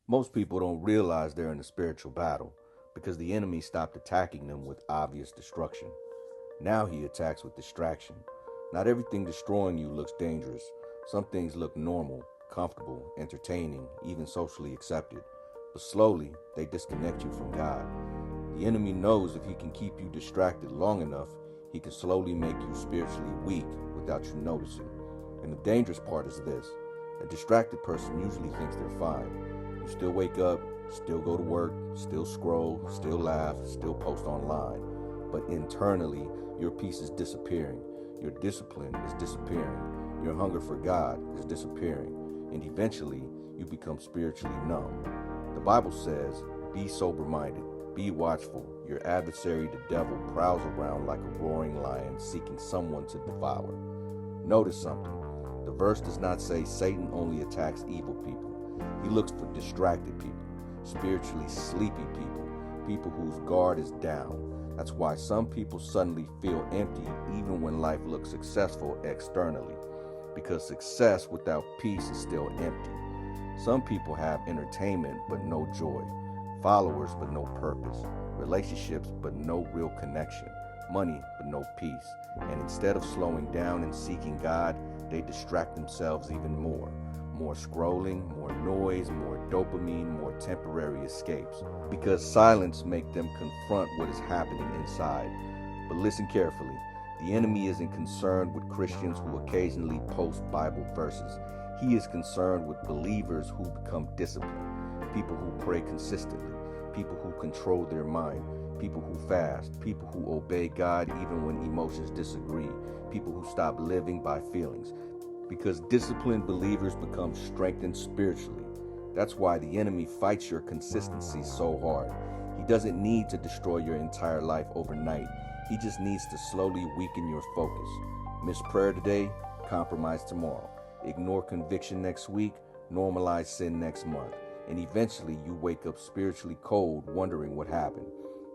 Most people don't realize they're in a spiritual battle because the enemy stopped attacking them with obvious destruction. Now he attacks with distraction. Not everything destroying you looks dangerous. Some things look normal, comfortable, entertaining, even socially accepted. But slowly, they disconnect you from God. The enemy knows if he can keep you distracted long enough, he can slowly make you spiritually weak without you noticing. And the dangerous part is this: a distracted person usually thinks they're fine. You still wake up, still go to work, still scroll, still laugh, still post online. But internally, your peace is disappearing. Your discipline is disappearing. Your hunger for God is disappearing. And eventually, you become spiritually numb. The Bible says, "Be sober-minded, be watchful. Your adversary, the devil, prowls around like a roaring lion seeking someone to devour." Notice something. The verse does not say Satan only attacks evil people. He looks for distracted people, spiritually sleepy people, people whose guard is down. That's why some people suddenly feel empty even when life looks successful externally, because success without peace is still empty. Some people have entertainment but no joy, followers but no purpose, relationships but no real connection, money but no peace. And instead of slowing down and seeking God, they distract themselves even more. More scrolling, more noise, more dopamine, more temporary escapes. Because silence makes them confront what is happening inside. But listen carefully. The enemy isn't concerned with Christians who occasionally post Bible verses. He is concerned with believers who become disciplined, people who pray consistently, people who control their mind, people who fast, people who obey God even when emotions disagree, people who stop living by feelings. Because disciplined believers become strengthened spiritually. That's why the enemy fights your consistency so hard. He doesn't need to destroy your entire life overnight. He just needs to slowly weaken your focus. Miss prayer today, compromise tomorrow. Ignore conviction next week, normalize sin next month. And eventually you wake up spiritually cold, wondering what happened.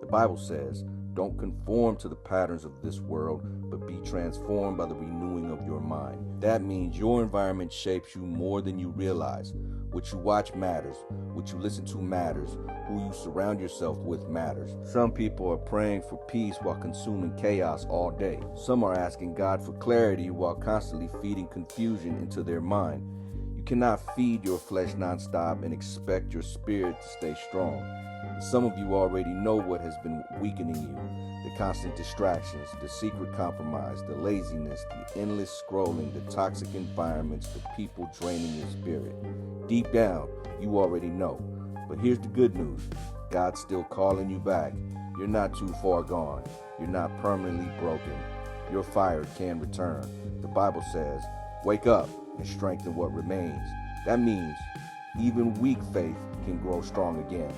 The Bible says, "Don't conform to the patterns of this world, but be transformed by the renewing of your mind." That means your environment shapes you more than you realize. What you watch matters. What you listen to matters. Who you surround yourself with matters. Some people are praying for peace while consuming chaos all day. Some are asking God for clarity while constantly feeding confusion into their mind. You cannot feed your flesh nonstop and expect your spirit to stay strong. Some of you already know what has been weakening you: the constant distractions, the secret compromise, the laziness, the endless scrolling, the toxic environments, the people draining your spirit. Deep down, you already know. But here's the good news: God's still calling you back. You're not too far gone. You're not permanently broken. Your fire can return. The Bible says, "Wake up and strengthen what remains." That means even weak faith can grow strong again.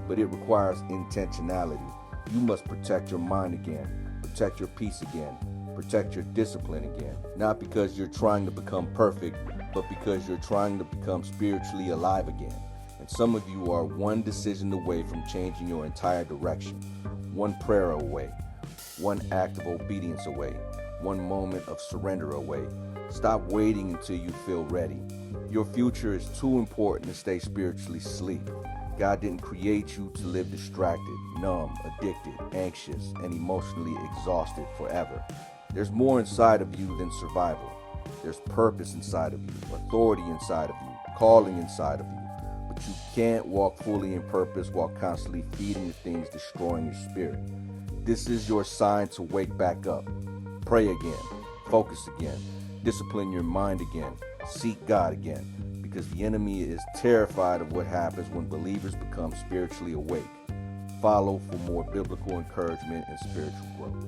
But it requires intentionality. You must protect your mind again, protect your peace again, protect your discipline again. Not because you're trying to become perfect, but because you're trying to become spiritually alive again. And some of you are one decision away from changing your entire direction, one prayer away, one act of obedience away, one moment of surrender away. Stop waiting until you feel ready. Your future is too important to stay spiritually asleep. God didn't create you to live distracted, numb, addicted, anxious, and emotionally exhausted forever. There's more inside of you than survival. There's purpose inside of you, authority inside of you, calling inside of you. But you can't walk fully in purpose while constantly feeding the things destroying your spirit. This is your sign to wake back up. Pray again, focus again, discipline your mind again, seek God again. Because the enemy is terrified of what happens when believers become spiritually awake. Follow for more biblical encouragement and spiritual growth.